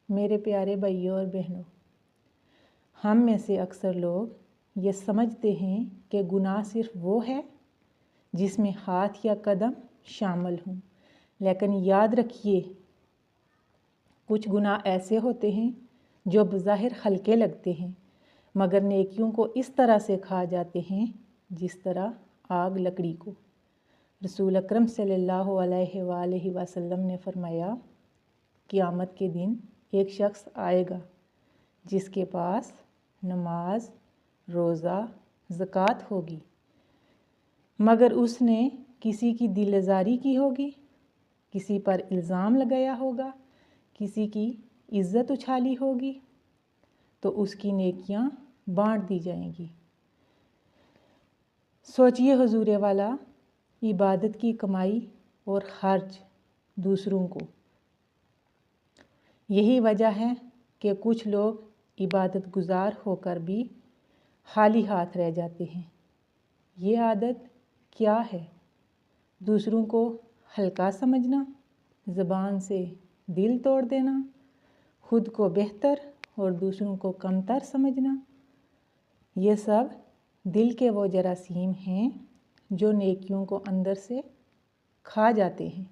میرے پیارے بھائیوں اور بہنوں، ہم میں سے اکثر لوگ یہ سمجھتے ہیں کہ گناہ صرف وہ ہے جس میں ہاتھ یا قدم شامل ہوں، لیکن یاد رکھیے کچھ گناہ ایسے ہوتے ہیں جو بظاہر ہلکے لگتے ہیں مگر نیکیوں کو اس طرح سے کھا جاتے ہیں جس طرح آگ لکڑی کو۔ رسول اکرم صلی اللہ علیہ وآلہ وسلم نے فرمایا، قیامت کے دن ایک شخص آئے گا جس کے پاس نماز، روزہ، زکوٰۃ ہوگی، مگر اس نے کسی کی دل آزاری کی ہوگی، کسی پر الزام لگایا ہوگا، کسی کی عزت اچھالی ہوگی، تو اس کی نیکیاں بانٹ دی جائیں گی۔ سوچئے حضور والا، عبادت کی کمائی اور خرچ دوسروں کو۔ یہی وجہ ہے کہ کچھ لوگ عبادت گزار ہو کر بھی خالی ہاتھ رہ جاتے ہیں۔ یہ عادت کیا ہے؟ دوسروں کو ہلکا سمجھنا، زبان سے دل توڑ دینا، خود کو بہتر اور دوسروں کو کمتر سمجھنا۔ یہ سب دل کے وہ جراثیم ہیں جو نیکیوں کو اندر سے کھا جاتے ہیں۔